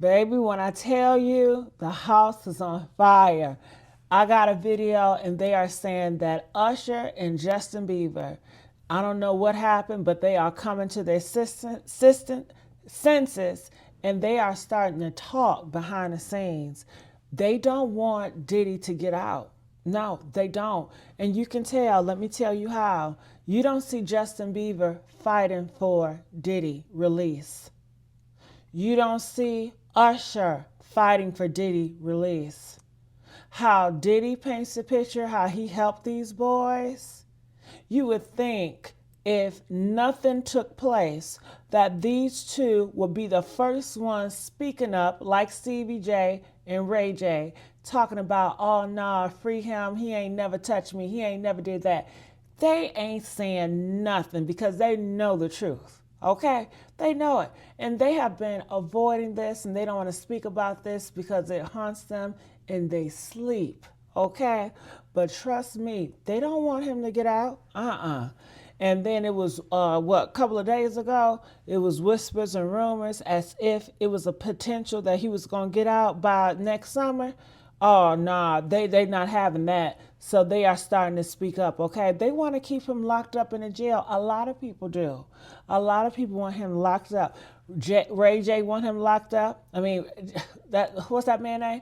Baby, when I tell you the house is on fire, I got a video and they are saying that Usher and Justin Bieber, I don't know what happened, but they are coming to their senses and they are starting to talk behind the scenes. They don't want Diddy to get out. No, they don't. And you can tell, let me tell you how. You don't see Justin Bieber fighting for Diddy release. You don't see Usher fighting for Diddy release. How Diddy paints the picture, how he helped these boys. You would think if nothing took place that these two would be the first ones speaking up like Stevie J and Ray J, talking about, oh nah, free him, he ain't never touched me, he ain't never did that. They ain't saying nothing because they know the truth. Okay? They know it. And they have been avoiding this and they don't want to speak about this because it haunts them in their sleep. Okay? But trust me, they don't want him to get out. And then it was, a couple of days ago, it was whispers and rumors as if it was a potential that he was going to get out by next summer. Oh, nah, they not having that. So they are starting to speak up, okay? They want to keep him locked up in a jail. A lot of people do. A lot of people want him locked up. Ray J want him locked up. I mean, what's that man's name?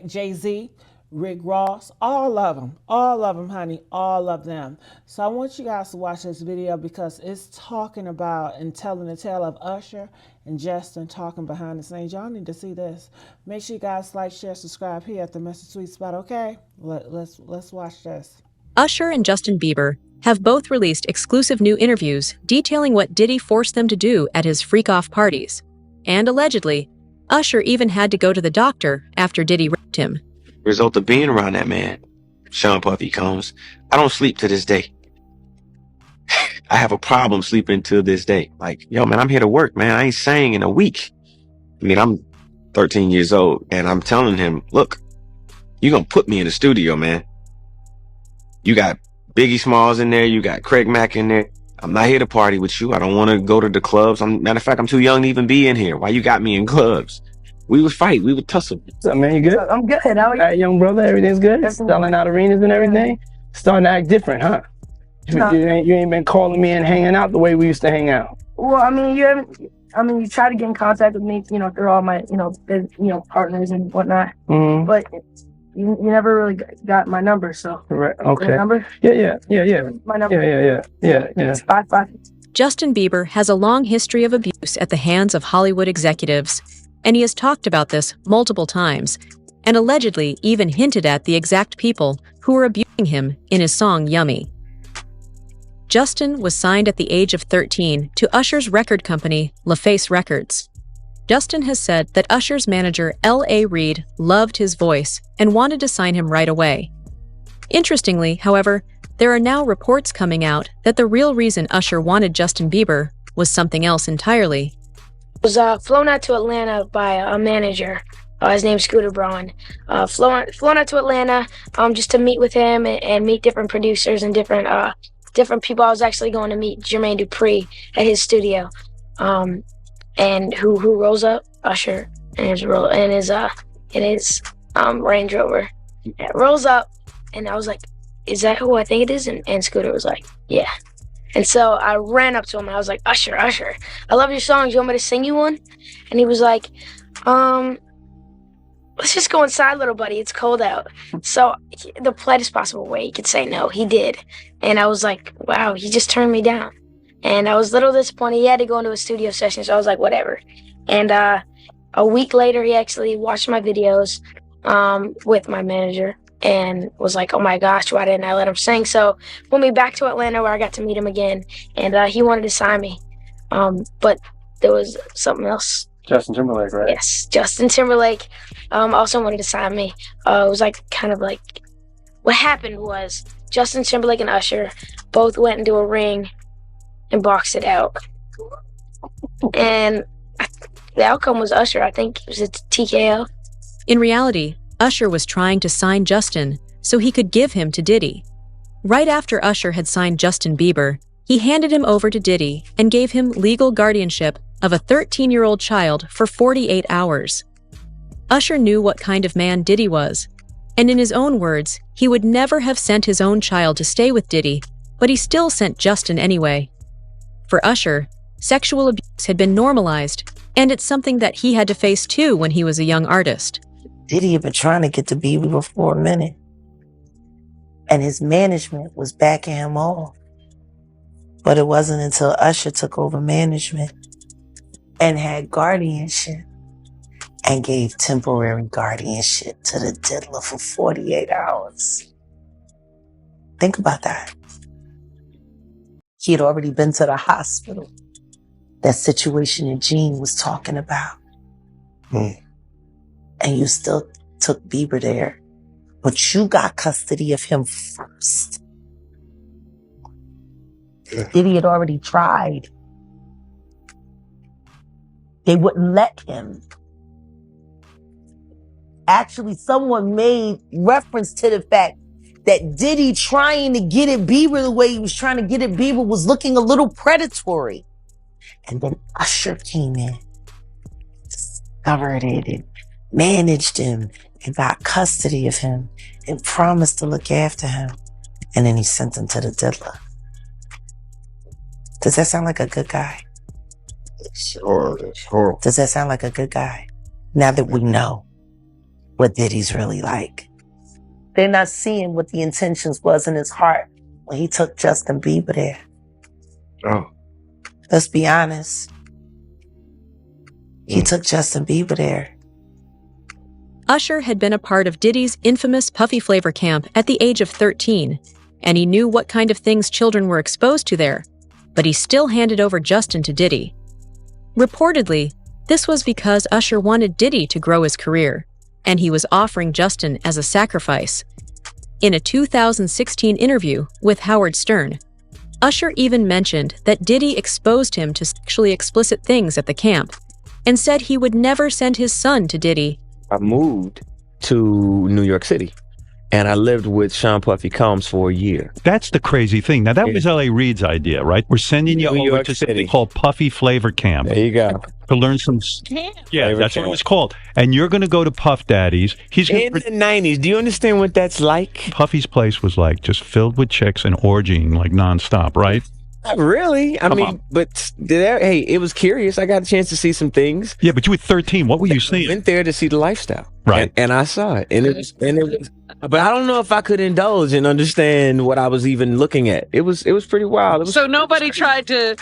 Jay-Z. Rick Ross, all of them, honey, all of them. So I want you guys to watch this video because it's talking about and telling the tale of Usher and Justin talking behind the scenes. Y'all need to see this. Make sure you guys like, share, subscribe here at the Mr. Sweet Spot, okay? Let's watch this. Usher and Justin Bieber have both released exclusive new interviews detailing what Diddy forced them to do at his freak-off parties. And allegedly, Usher even had to go to the doctor after Diddy raped him. Result of being around that man, Sean Puffy Combs, I don't sleep to this day. I have a problem sleeping to this day. Like, yo, man, I'm here to work, man. I ain't sang in a week. I mean, I'm 13 years old and I'm telling him, look, you're going to put me in the studio, man. You got Biggie Smalls in there. You got Craig Mack in there. I'm not here to party with you. I don't want to go to the clubs. Matter of fact, I'm too young to even be in here. Why you got me in clubs? We would fight. We would tussle. What's up, man? You good? I'm good. How are you? All right, young brother. Everything's good? Selling out arenas and everything? Starting to act different, huh? No. You ain't been calling me and hanging out the way we used to hang out. Well, I mean, you tried to get in contact with me, through all my, partners and whatnot. Mm-hmm. But you never really got my number, so. Right. Okay. Your number? Yeah. My number. Yeah. It's 55. Justin Bieber has a long history of abuse at the hands of Hollywood executives, and he has talked about this multiple times, and allegedly even hinted at the exact people who were abusing him in his song Yummy. Justin was signed at the age of 13 to Usher's record company, LaFace Records. Justin has said that Usher's manager L.A. Reid loved his voice and wanted to sign him right away. Interestingly, however, there are now reports coming out that the real reason Usher wanted Justin Bieber was something else entirely. Was flown out to Atlanta by a manager. His name's Scooter Braun. Flown out to Atlanta just to meet with him and meet different producers and different people. I was actually going to meet Jermaine Dupri at his studio. And who rolls up? Usher and his Range Rover. It rolls up, and I was like, "Is that who I think it is?" And Scooter was like, "Yeah." And so I ran up to him and I was like, Usher, I love your songs. You want me to sing you one? And he was like, let's just go inside, little buddy. It's cold out. So the politest possible way he could say no, he did. And I was like, wow, he just turned me down. And I was a little disappointed. He had to go into a studio session, so I was like, whatever. And a week later, he actually watched my videos with my manager. And was like, oh my gosh, why didn't I let him sing? So went me back to Atlanta where I got to meet him again, and he wanted to sign me. But there was something else. Justin Timberlake, right? Yes, Justin Timberlake also wanted to sign me. It was kind of like, what happened was Justin Timberlake and Usher both went into a ring and boxed it out. And the outcome was Usher. I think it was a TKO. In reality, Usher was trying to sign Justin so he could give him to Diddy. Right after Usher had signed Justin Bieber, he handed him over to Diddy and gave him legal guardianship of a 13-year-old child for 48 hours. Usher knew what kind of man Diddy was, and in his own words, he would never have sent his own child to stay with Diddy, but he still sent Justin anyway. For Usher, sexual abuse had been normalized, and it's something that he had to face too when he was a young artist. Diddy had been trying to get to Bieber for a minute, and his management was backing him off. But it wasn't until Usher took over management and had guardianship and gave temporary guardianship to the diddler for 48 hours. Think about that. He had already been to the hospital. That situation that Gene was talking about. And you still took Bieber there, but you got custody of him first. Diddy had already tried. They wouldn't let him. Actually, someone made reference to the fact that Diddy trying to get at Bieber the way he was trying to get at Bieber was looking a little predatory. And then Usher came in, discovered it, and managed him, and got custody of him, and promised to look after him. And then he sent him to the diddler. Does that sound like a good guy? Sure, that's horrible. Does that sound like a good guy? Now that we know what Diddy's really like. They're not seeing what the intentions was in his heart when he took Justin Bieber there. Oh. Let's be honest. He took Justin Bieber there. Usher had been a part of Diddy's infamous Puffy Flavor camp at the age of 13, and he knew what kind of things children were exposed to there, but he still handed over Justin to Diddy. Reportedly, this was because Usher wanted Diddy to grow his career, and he was offering Justin as a sacrifice. In a 2016 interview with Howard Stern, Usher even mentioned that Diddy exposed him to sexually explicit things at the camp, and said he would never send his son to Diddy. I moved to New York City, and I lived with Sean Puffy Combs for a year. That's the crazy thing. Now, that was L.A. Reid's idea, right? We're sending you New over York to City. something called Puffy Flavor Camp There you go. to learn some... Yeah, Flavor that's Camp. what it was called. And you're going to go to Puff Daddy's. He's In gonna, the 90s, do you understand what that's like? Puffy's place was like just filled with chicks and orgying like nonstop, right? Not really. I Come mean, on. but hey, it was curious. I got a chance to see some things. Yeah, but you were 13. What were you I seeing? went there to see the lifestyle. Right. And I saw it. And it was, but I don't know if I could indulge and understand what I was even looking at. It was pretty wild. It was, So nobody tried to,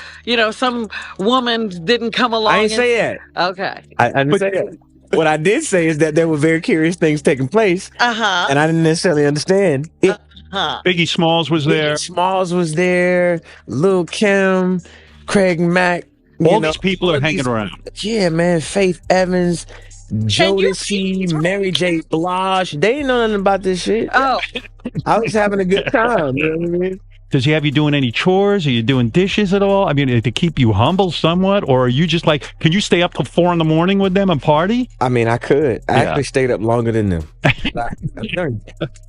some woman didn't come along. I didn't say that. Okay. I didn't say that. What I did say is that there were very curious things taking place, Uh-huh. and I didn't necessarily understand it. Biggie Smalls was there. Smalls was there, Lil Kim, Craig Mack. All these people are hanging around. Yeah, man. Faith Evans, Jodeci, Mary J. Blige. They didn't know nothing about this shit. Oh. I was having a good time. You know what I mean? Does he have you doing any chores? Are you doing dishes at all? I mean, to keep you humble somewhat? Or are you just like, can you stay up till 4 a.m. with them and party? I mean, I could. I actually stayed up longer than them.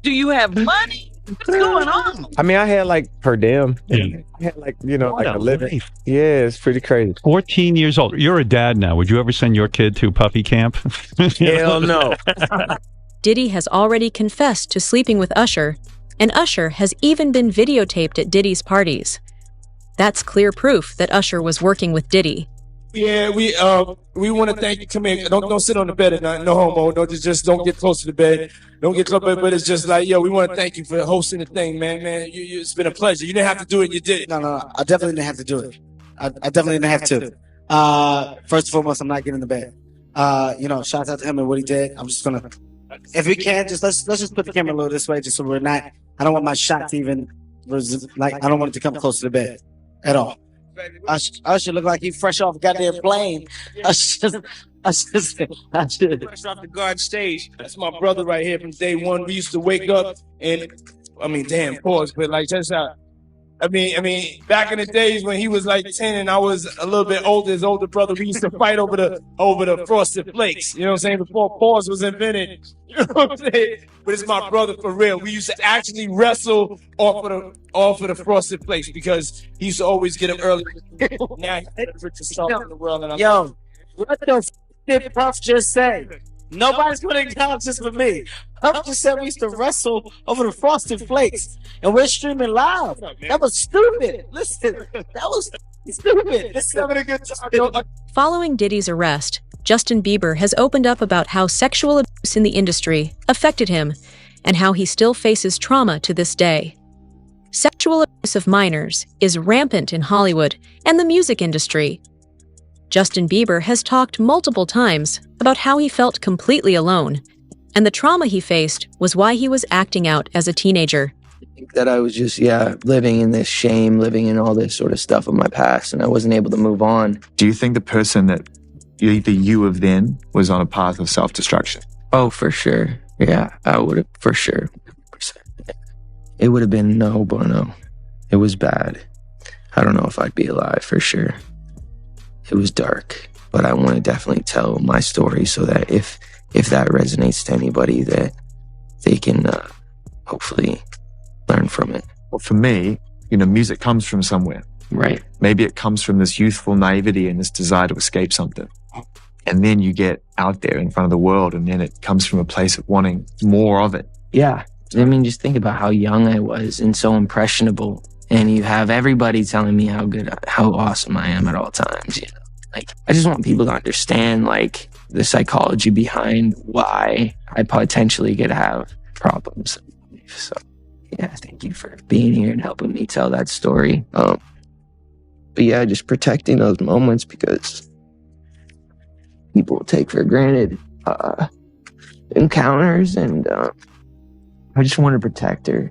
Do you have money? What's going on? I mean, I had like per diem. Yeah. I had like, What like a a living. life. Yeah, it's pretty crazy. 14 years old. You're a dad now. Would you ever send your kid to Puffy camp? Hell no. Diddy has already confessed to sleeping with Usher, and Usher has even been videotaped at Diddy's parties. That's clear proof that Usher was working with Diddy. Yeah, we want to thank you. Come here. Don't sit on the bed at night. No homo. No, just don't get close to the bed. Don't get close. But it's just like, yo, we want to thank you for hosting the thing, man. It's been a pleasure. You didn't have to do it. You did it. No. I definitely didn't have to do it. I definitely didn't have to. First and foremost, I'm not getting in the bed. Shout out to him and what he did. I'm just gonna, if we can, let's just put the camera a little this way, just so we're not. I don't want my shot to even, I don't want it to come close to the bed at all. Usher look like he fresh off a goddamn plane. Usher. Fresh off the guard stage. That's my brother right here from day one. We used to wake up and, pause, but like, check this out. I mean, back in the days when he was like 10 and I was a little bit older, his older brother, we used to fight over the frosted flakes. You know what I'm saying? Before pause was invented. You know what I'm saying? But it's my brother for real. We used to actually wrestle off of the frosted flakes because he used to always get them early. Now he's the richest song in the world. And Yo, what the f did Puff just say? Nobody's gonna acknowledge this but me. Puff just said we used to wrestle over the frosted flakes, and we're streaming live. That was stupid. Listen, that was stupid. This is having a good time. Following Diddy's arrest, Justin Bieber has opened up about how sexual abuse in the industry affected him and how he still faces trauma to this day. Sexual abuse of minors is rampant in Hollywood and the music industry. Justin Bieber has talked multiple times about how he felt completely alone, and the trauma he faced was why he was acting out as a teenager. That I was just, living in this shame, living in all this sort of stuff of my past, and I wasn't able to move on. Do you think the person that the you of then was on a path of self-destruction? Oh, for sure. Yeah, I would have, for sure. It would have been no bueno. It was bad. I don't know if I'd be alive, for sure. It was dark, but I want to definitely tell my story so that if that resonates to anybody, that they can hopefully learn from it. Well, for me, music comes from somewhere. Right. Maybe it comes from this youthful naivety and this desire to escape something. And then you get out there in front of the world, and then it comes from a place of wanting more of it. Yeah. I mean, just think about how young I was and so impressionable. And you have everybody telling me how awesome I am at all times, Like, I just want people to understand, like, the psychology behind why I potentially could have problems. So, yeah, thank you for being here and helping me tell that story. But yeah, just protecting those moments because people will take for granted encounters, and I just want to protect her,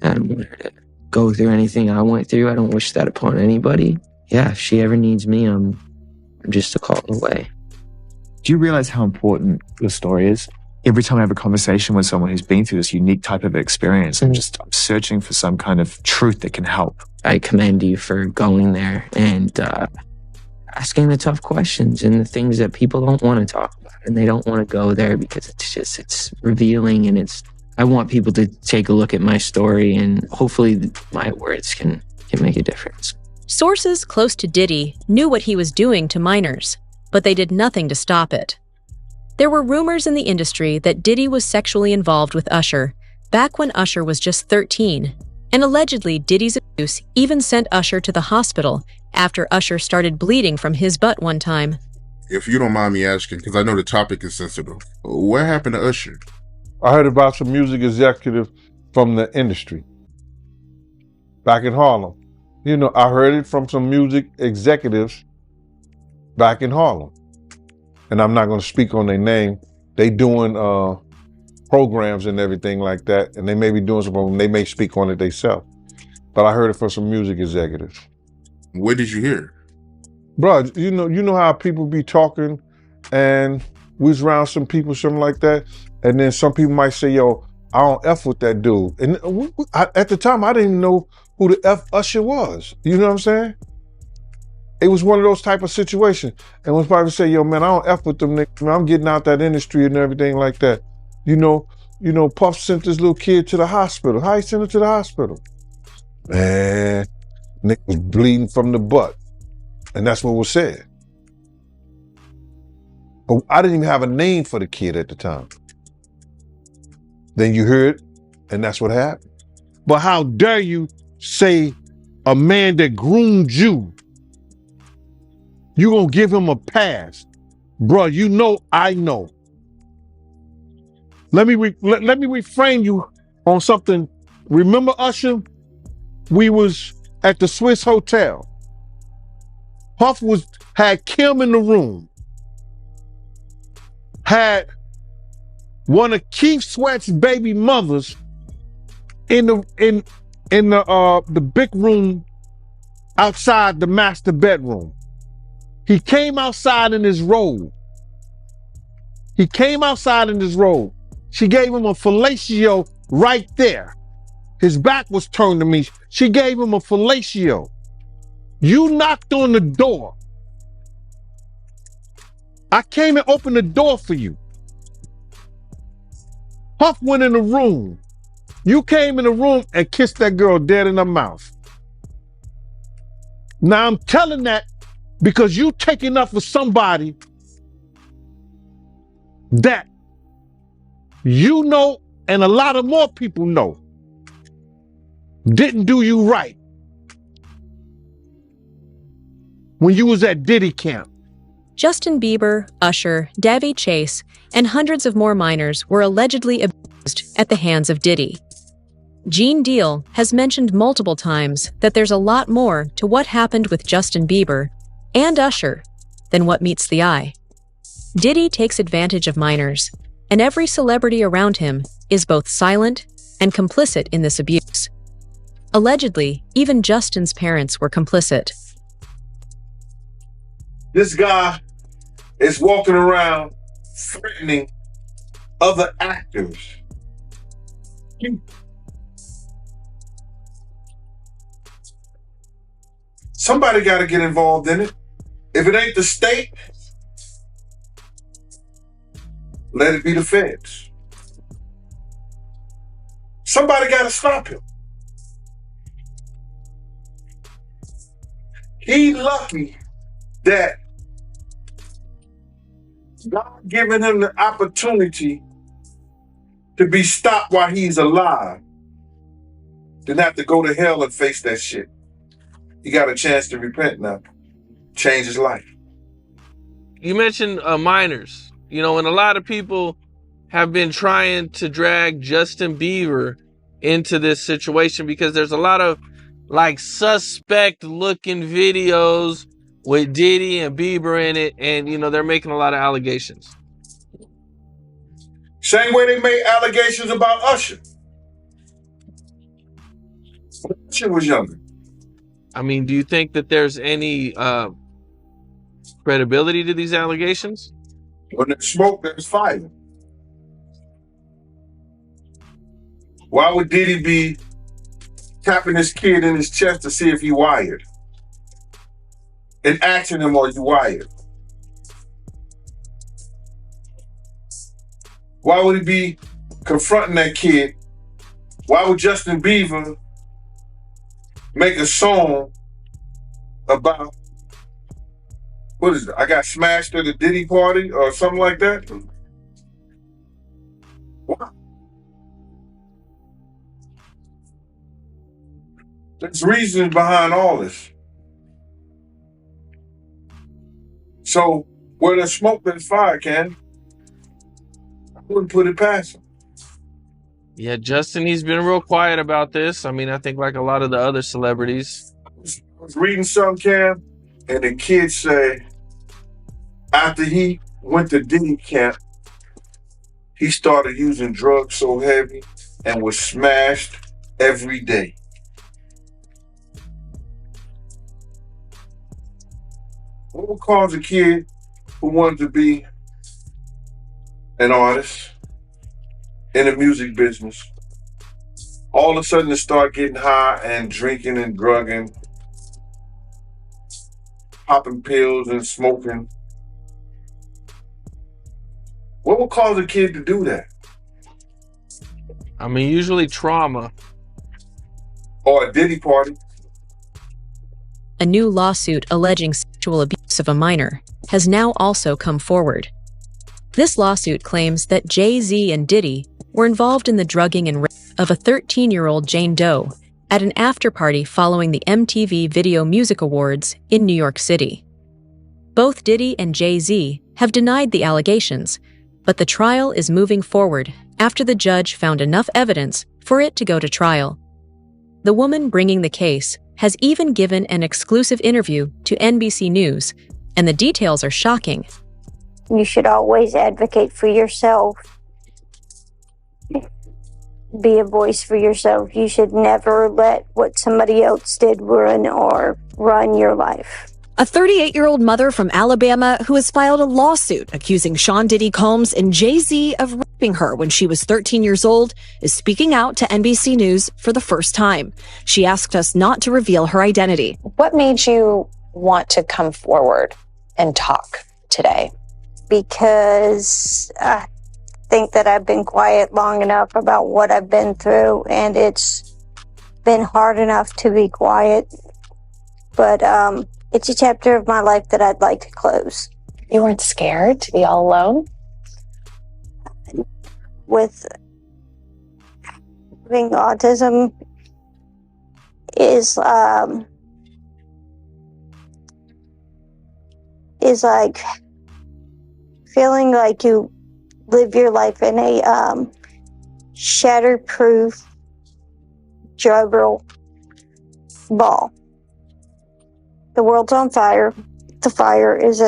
I don't want her to go through anything I went through. I don't wish that upon anybody. Yeah, if she ever needs me, I'm just a call away. Do you realize how important the story is? Every time I have a conversation with someone who's been through this unique type of experience, I'm searching for some kind of truth that can help. I commend you for going there and asking the tough questions and the things that people don't want to talk about, and they don't want to go there because it's revealing, and I want people to take a look at my story, and hopefully my words can make a difference. Sources close to Diddy knew what he was doing to minors, but they did nothing to stop it. There were rumors in the industry that Diddy was sexually involved with Usher back when Usher was just 13, and allegedly Diddy's abuse even sent Usher to the hospital after Usher started bleeding from his butt one time. If you don't mind me asking, because I know the topic is sensitive, what happened to Usher? I heard about some music executive from the industry back in Harlem. I heard it from some music executives back in Harlem. And I'm not going to speak on their name. They doing programs and everything like that, and they may be doing something. They may speak on it themselves. But I heard it from some music executives. Where did you hear? Bro, you know how people be talking, and we was around some people, something like that, and then some people might say, yo, I don't F with that dude. And at the time, I didn't even know who the F Usher was. You know what I'm saying? It was one of those type of situations. And when probably say, yo, man, I don't F with them niggas. Man, I'm getting out that industry and everything like that. Puff sent this little kid to the hospital. How he sent her to the hospital? Man, nigga was bleeding from the butt. And that's what was said. But I didn't even have a name for the kid at the time. Then you heard, and that's what happened. But how dare you say a man that groomed you, you gonna give him a pass? Bruh, I know. Let me reframe you on something. Remember Usher? We was at the Swiss Hotel. Puff had Kim in the room. Had one of Keith Sweat's baby mothers in the big room outside the master bedroom. He came outside in his robe. She gave him a fellatio right there. His back was turned to me. She gave him a fellatio. You knocked on the door. I came and opened the door for you. Huff went in the room. You came in the room and kissed that girl dead in her mouth. Now I'm telling that because you taking up for somebody that you know and a lot of more people know didn't do you right when you was at Diddy camp. Justin Bieber, Usher, Davy Chase, and hundreds of more minors were allegedly abused at the hands of Diddy. Gene Deal has mentioned multiple times that there's a lot more to what happened with Justin Bieber and Usher than what meets the eye. Diddy takes advantage of minors, and every celebrity around him is both silent and complicit in this abuse. Allegedly, even Justin's parents were complicit. This guy is walking around threatening other actors. Somebody got to get involved in it. If it ain't the state, let it be the feds. Somebody got to stop him. He lucky that God giving him the opportunity to be stopped while he's alive, then have to go to hell and face that shit. He got a chance to repent now, change his life. You mentioned minors, and a lot of people have been trying to drag Justin Bieber into this situation because there's a lot of suspect looking videos with Diddy and Bieber in it, and they're making a lot of allegations. Same way they made allegations about Usher. When Usher was younger. I mean, do you think that there's any credibility to these allegations? When there's smoke, there's fire. Why would Diddy be tapping his kid in his chest to see if he wired? And asking him, are you wired? Why would he be confronting that kid? Why would Justin Bieber make a song about, what is it? I got smashed at a Diddy party or something like that? Why? There's reasons behind all this. So where there's smoke, there's fire, Ken. I wouldn't put it past him. Yeah, Justin, he's been real quiet about this. I mean, I think like a lot of the other celebrities. I was reading something, Cam, and the kid say after he went to Diddy camp, he started using drugs so heavy and was smashed every day. What would cause a kid who wanted to be an artist in the music business all of a sudden to start getting high and drinking and drugging, popping pills and smoking? What would cause a kid to do that? I mean, usually trauma. Or a Diddy party. A new lawsuit alleging sexual abuse of a minor has now also come forward. This lawsuit claims that Jay-Z and Diddy were involved in the drugging and rape of a 13-year-old Jane Doe at an after-party following the MTV Video Music Awards in New York City. Both Diddy and Jay-Z have denied the allegations, but the trial is moving forward after the judge found enough evidence for it to go to trial. The woman bringing the case has even given an exclusive interview to NBC News, and the details are shocking. You should always advocate for yourself. Be a voice for yourself. You should never let what somebody else did ruin or run your life. A 38-year-old mother from Alabama who has filed a lawsuit accusing Sean Diddy Combs and Jay-Z of raping her when she was 13 years old is speaking out to NBC News for the first time. She asked us not to reveal her identity. What made you want to come forward and talk today? Because I think that I've been quiet long enough about what I've been through, and it's been hard enough to be quiet. But it's a chapter of my life that I'd like to close. You weren't scared to be all alone? With having autism is like feeling like you live your life in a shatterproof juggle ball. The world's on fire. The fire is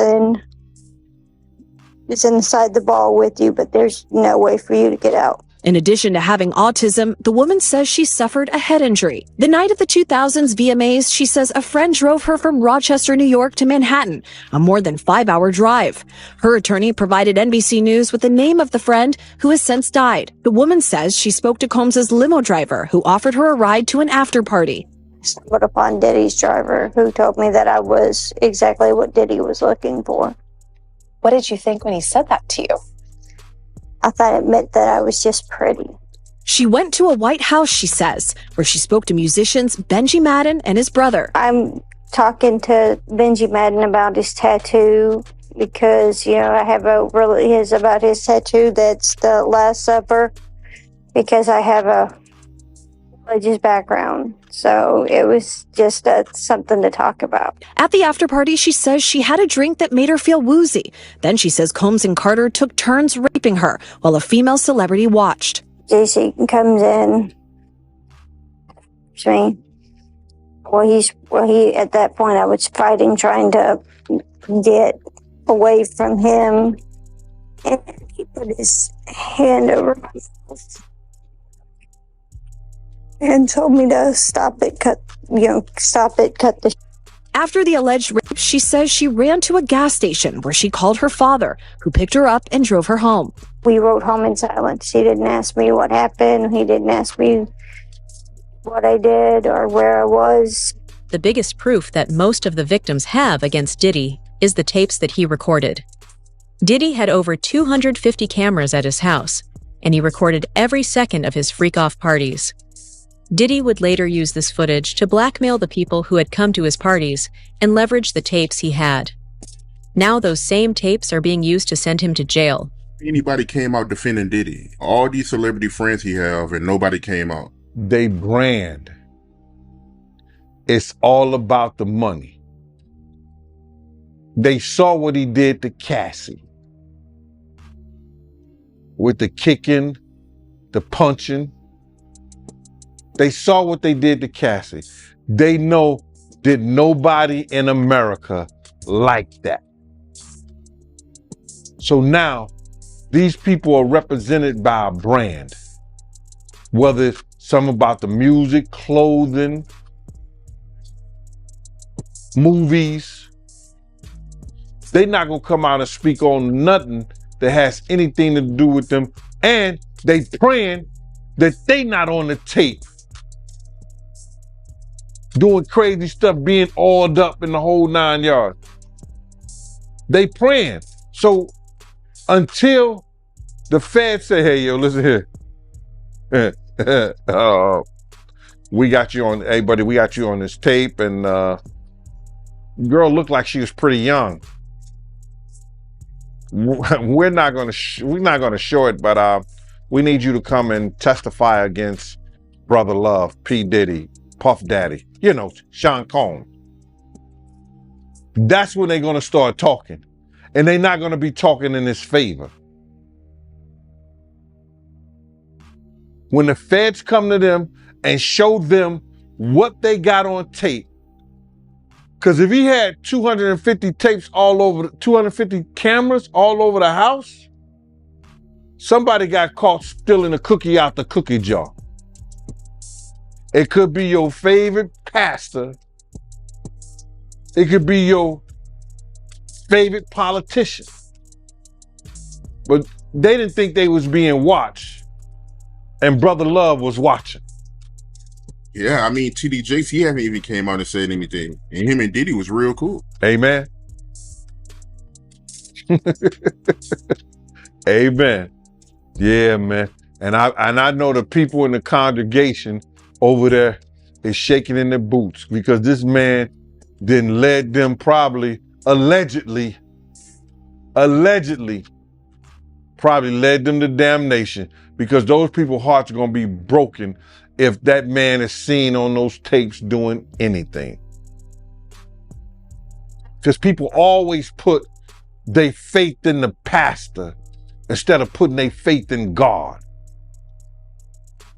inside the ball with you, but there's no way for you to get out. In addition to having autism, the woman says she suffered a head injury. The night of the 2000s VMAs, she says a friend drove her from Rochester, New York to Manhattan, a more than 5-hour drive. Her attorney provided NBC News with the name of the friend who has since died. The woman says she spoke to Combs' limo driver who offered her a ride to an after party. I stumbled upon Diddy's driver who told me that I was exactly what Diddy was looking for. What did you think when he said that to you? I thought it meant that I was just pretty. She went to a White House, she says, where she spoke to musicians Benji Madden and his brother. I'm talking to Benji Madden about his tattoo because, I have about his tattoo that's the Last Supper because I have a religious background. So it was just something to talk about. At the after party, she says she had a drink that made her feel woozy. Then she says Combs and Carter took turns raping her while a female celebrity watched. JC comes in to me. He at that point I was fighting, trying to get away from him, and he put his hand over my mouth and told me to stop it, cut the. After the alleged rape, she says she ran to a gas station where she called her father, who picked her up and drove her home. We rode home in silence. He didn't ask me what happened. He didn't ask me what I did or where I was. The biggest proof that most of the victims have against Diddy is the tapes that he recorded. Diddy had over 250 cameras at his house, and he recorded every second of his freak-off parties. Diddy would later use this footage to blackmail the people who had come to his parties and leverage the tapes he had. Now those same tapes are being used to send him to jail. Anybody came out defending Diddy? All these celebrity friends he have, and nobody came out. They brand. It's all about the money. They saw what he did to Cassie. With the kicking, the punching. They saw what they did to Cassie. They know that nobody in America liked that. So now, these people are represented by a brand. Whether it's something about the music, clothing, movies. They're not gonna come out and speak on nothing that has anything to do with them. And they praying that they not on the tape doing crazy stuff, being oiled up in the whole 9 yards. They praying. So until the feds say, hey, yo, listen here. We got you on, hey, buddy, we got you on this tape. And girl looked like she was pretty young. We're not gonna show it, but we need you to come and testify against Brother Love, P. Diddy, Puff Daddy, Sean Combs. That's when they're gonna start talking. And they're not gonna be talking in his favor. When the feds come to them and show them what they got on tape, because if he had 250 tapes 250 cameras all over the house, somebody got caught stealing a cookie out the cookie jar. It could be your favorite pastor It could be your favorite politician. But they didn't think they was being watched. And Brother Love was watching. Yeah, I mean, TD Jakes, he haven't even came out and said anything. And him and Diddy was real cool. Amen. Amen. Yeah, man. And I know the people in the congregation over there is shaking in their boots because this man didn't led them allegedly probably led them to damnation, because those people's hearts are going to be broken if that man is seen on those tapes doing anything. Because people always put their faith in the pastor instead of putting their faith in God.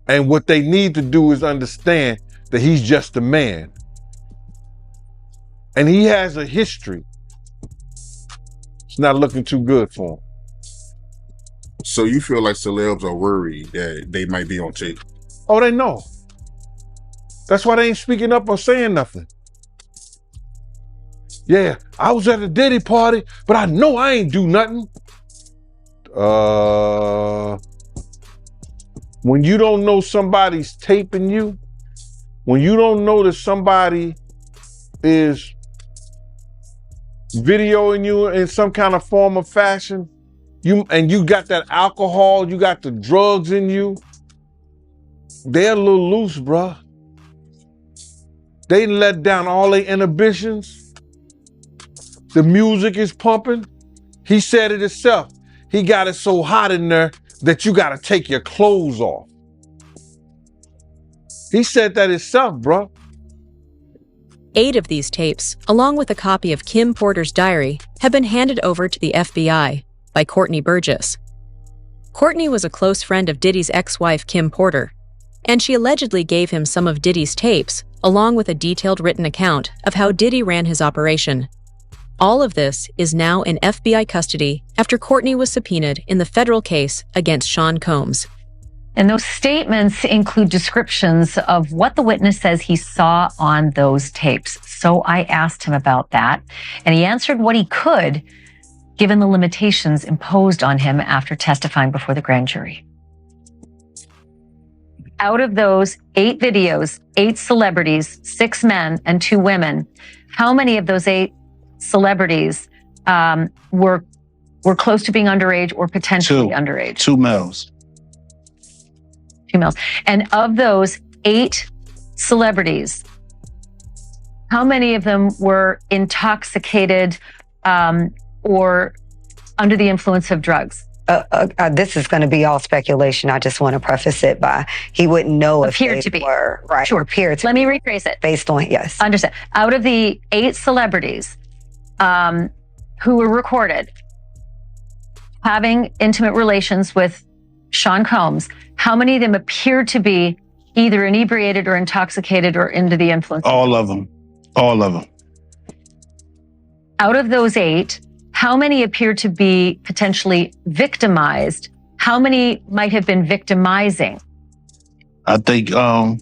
And what they need to do is understand that he's just a man. And he has a history. It's not looking too good for him. So you feel like celebs are worried that they might be on tape? Oh, they know. That's why they ain't speaking up or saying nothing. Yeah, I was at a Diddy party, but I know I ain't do nothing. When you don't know somebody's taping you, when you don't know that somebody is videoing you in some kind of form or fashion, you got that alcohol, you got the drugs in you, they're a little loose, bruh. They let down all their inhibitions. The music is pumping. He said it himself. He got it so hot in there that you got to take your clothes off. He said that himself, bruh. 8 of these tapes, along with a copy of Kim Porter's diary, have been handed over to the FBI by Courtney Burgess. Courtney was a close friend of Diddy's ex-wife, Kim Porter, and she allegedly gave him some of Diddy's tapes, along with a detailed written account of how Diddy ran his operation. All of this is now in FBI custody after Courtney was subpoenaed in the federal case against Sean Combs. And those statements include descriptions of what the witness says he saw on those tapes. So I asked him about that, and he answered what he could, given the limitations imposed on him after testifying before the grand jury. Out of those 8 videos, 8 celebrities, 6 men and 2 women, how many of those 8 celebrities were close to being underage or potentially underage? 2 males. 2 males. And of those 8 celebrities, how many of them were intoxicated or under the influence of drugs? This is going to be all speculation. I just want to preface it by he wouldn't know if they were right. Sure. Appear to Let me rephrase it. Based on, yes. Understand. Out of the 8 celebrities who were recorded having intimate relations with Sean Combs, how many of them appeared to be either inebriated or intoxicated or under the influence? All of them. All of them. Out of those 8, how many appeared to be potentially victimized? How many might have been victimizing? I think all,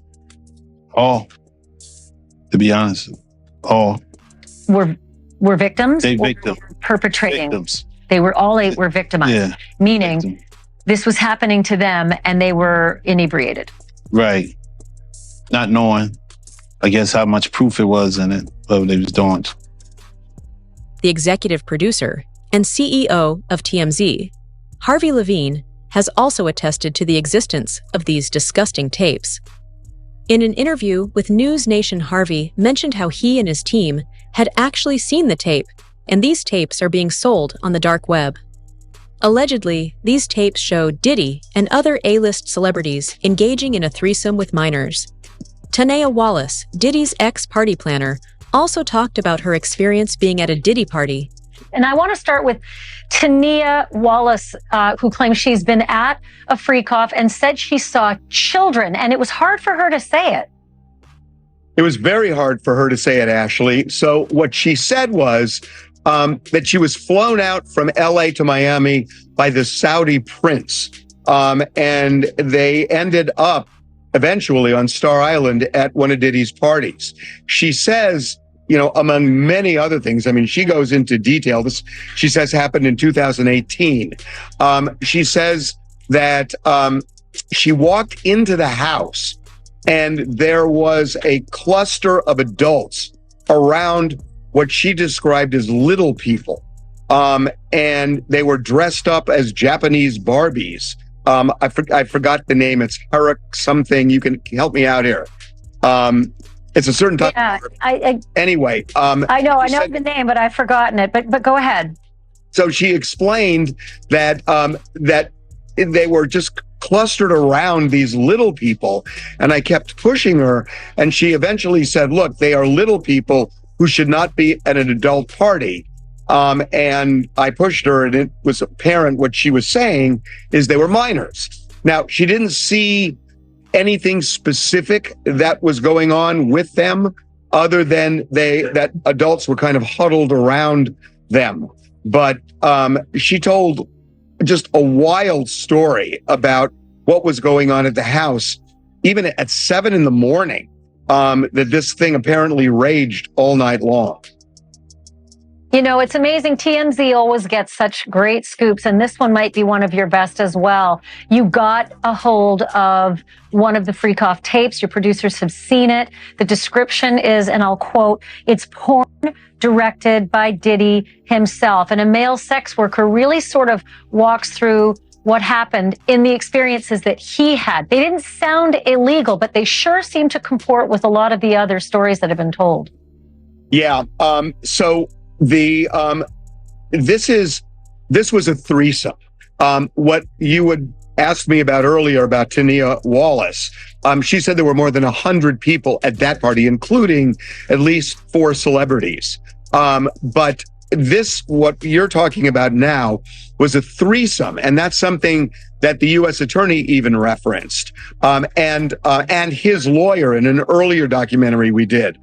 to be honest, all. Were victims? They victims. Perpetrating. Victims. They were, all 8 were victimized. Yeah. Meaning this was happening to them and they were inebriated. Right. Not knowing, I guess, how much proof it was in it, what they was doing. The executive producer and CEO of TMZ, Harvey Levine, has also attested to the existence of these disgusting tapes. In an interview with News Nation, Harvey mentioned how he and his team had actually seen the tape, and these tapes are being sold on the dark web. Allegedly, these tapes show Diddy and other A-list celebrities engaging in a threesome with minors. Tanea Wallace, Diddy's ex-party planner, also talked about her experience being at a Diddy party. And I want to start with Tanea Wallace, who claims she's been at a freak-off and said she saw children, and it was hard for her to say it. It was very hard for her to say it, Ashley. So what she said was that she was flown out from LA to Miami by the Saudi prince. And they ended up eventually on Star Island at one of Diddy's parties. She says, among many other things. I mean, she goes into detail. This, she says, happened in 2018. She says that she walked into the house and there was a cluster of adults around what she described as little people. And they were dressed up as Japanese Barbies. I forgot the name. It's Herrick something. You can help me out here. It's a certain type. Yeah, Anyway, I know the name, but I've forgotten it. But go ahead. So she explained that that they were just clustered around these little people, and I kept pushing her, and she eventually said, "Look, they are little people who should not be at an adult party." And I pushed her, and it was apparent what she was saying is they were minors. Now, she didn't see anything specific that was going on with them other than that adults were kind of huddled around them. But she told just a wild story about what was going on at the house, even at 7 a.m, that this thing apparently raged all night long. It's amazing. TMZ always gets such great scoops, and this one might be one of your best as well. You got a hold of one of the Freakoff tapes. Your producers have seen it. The description is, and I'll quote, "It's porn directed by Diddy himself." And a male sex worker really sort of walks through what happened in the experiences that he had. They didn't sound illegal, but they sure seem to comport with a lot of the other stories that have been told. Yeah. So this was a threesome. What you would ask me about earlier about Tania Wallace, she said there were more than 100 people at that party, including at least 4 celebrities. But this, what you're talking about now, was a threesome, and that's something that the U.S. attorney even referenced, and his lawyer in an earlier documentary we did.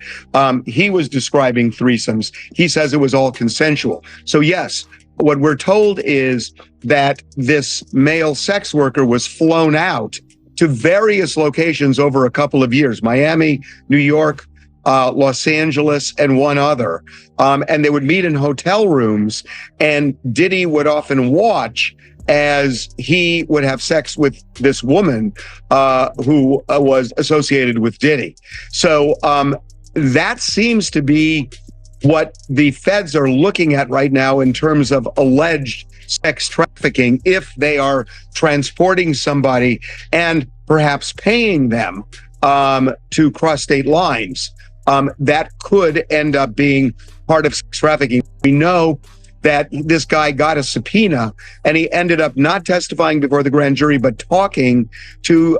He was describing threesomes. He says it was all consensual. So yes, what we're told is that this male sex worker was flown out to various locations over a couple of years: Miami, New York, Los Angeles, and one other. And they would meet in hotel rooms, and Diddy would often watch as he would have sex with this woman who was associated with Diddy. So that seems to be what the feds are looking at right now in terms of alleged sex trafficking, if they are transporting somebody and perhaps paying them to cross state lines. That could end up being part of sex trafficking. We know that this guy got a subpoena, and he ended up not testifying before the grand jury, but talking to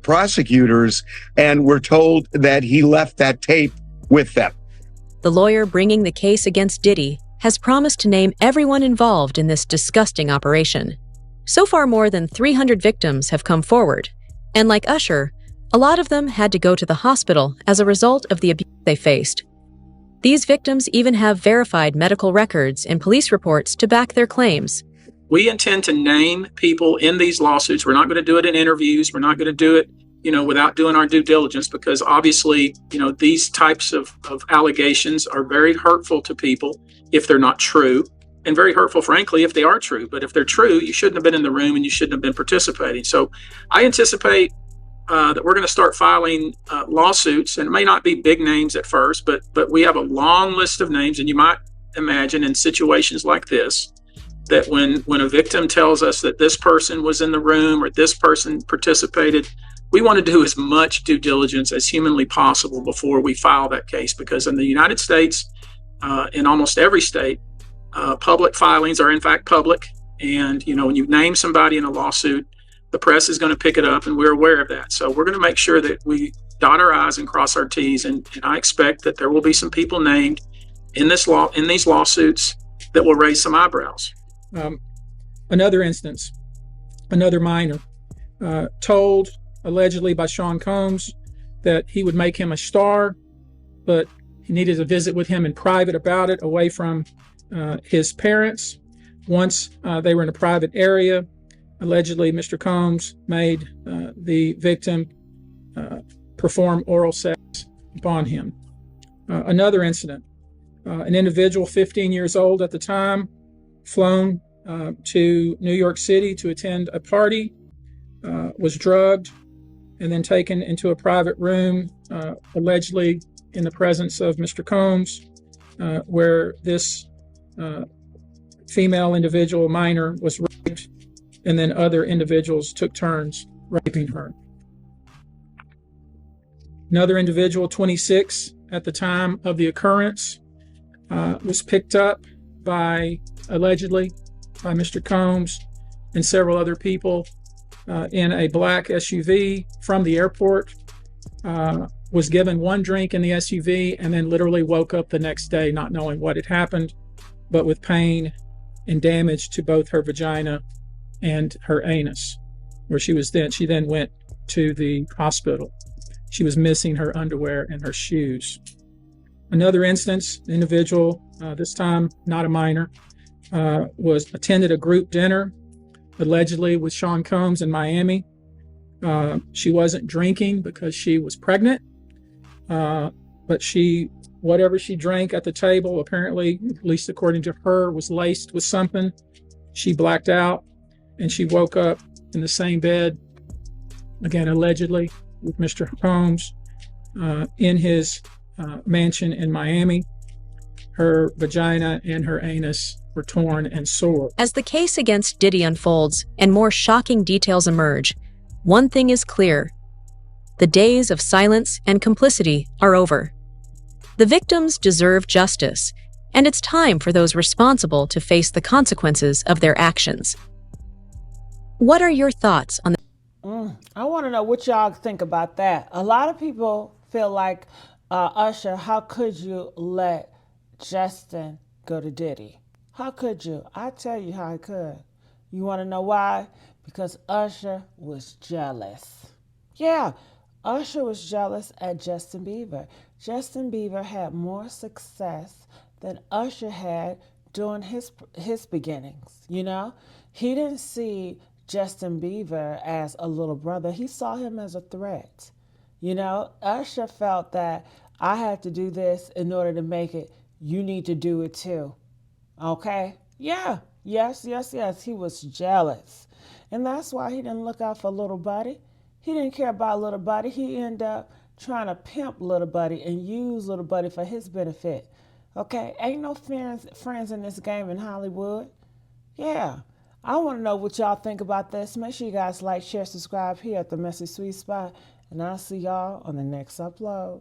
prosecutors, and we're told that he left that tape with them. The lawyer bringing the case against Diddy has promised to name everyone involved in this disgusting operation. So far, more than 300 victims have come forward, and like Usher, a lot of them had to go to the hospital as a result of the abuse they faced. These victims even have verified medical records and police reports to back their claims. We intend to name people in these lawsuits. We're not going to do it in interviews. We're not going to do it, without doing our due diligence, because obviously, these types of allegations are very hurtful to people if they're not true, and very hurtful, frankly, if they are true. But if they're true, you shouldn't have been in the room and you shouldn't have been participating. So I anticipate that we're going to start filing lawsuits, and it may not be big names at first, but we have a long list of names. And you might imagine in situations like this, that when a victim tells us that this person was in the room or this person participated, we want to do as much due diligence as humanly possible before we file that case, because in the United States, in almost every state, public filings are in fact public. And, when you name somebody in a lawsuit, the press is going to pick it up, and we're aware of that. So we're going to make sure that we dot our I's and cross our T's. And I expect that there will be some people named in these lawsuits that will raise some eyebrows. Another instance, another minor, told allegedly by Sean Combs that he would make him a star, but he needed to visit with him in private about it, away from his parents. Once they were in a private area, allegedly, Mr. Combs made the victim perform oral sex upon him. Another incident, An individual 15 years old at the time, flown to New York City to attend a party, was drugged, and then taken into a private room, allegedly in the presence of Mr. Combs, where this female individual, minor, was raped, and then other individuals took turns raping her. Another individual, 26 at the time of the occurrence, was picked up allegedly by Mr. Combs and several other people in a black SUV from the airport, was given one drink in the SUV, and then literally woke up the next day not knowing what had happened, but with pain and damage to both her vagina and her anus, where she then went to the hospital. She was missing her underwear and her shoes. Another instance, the individual, this time not a minor, attended a group dinner, allegedly with Sean Combs in Miami. She wasn't drinking because she was pregnant, but whatever she drank at the table, apparently, at least according to her, was laced with something. She blacked out, and she woke up in the same bed, again, allegedly, with Mr. Combs in his mansion in Miami. Her vagina and her anus were torn and sore. As the case against Diddy unfolds and more shocking details emerge, one thing is clear. The days of silence and complicity are over. The victims deserve justice, and it's time for those responsible to face the consequences of their actions. What are your thoughts on I want to know what y'all think about that. A lot of people feel like, Usher, how could you let Justin go to Diddy? How could you? I tell you how I could. You want to know why? Because Usher was jealous. Yeah, Usher was jealous at Justin Bieber. Justin Bieber had more success than Usher had during his beginnings. You know, he didn't see Justin Bieber as a little brother. He saw him as a threat. You know, Usher felt that I had to do this in order to make it. You need to do it too. Okay? Yeah. Yes. He was jealous. And that's why he didn't look out for Little Buddy. He didn't care about Little Buddy. He ended up trying to pimp Little Buddy and use Little Buddy for his benefit. Okay? Ain't no friends in this game in Hollywood. Yeah. I want to know what y'all think about this. Make sure you guys like, share, subscribe here at The Messy Sweet Spot. And I'll see y'all on the next upload.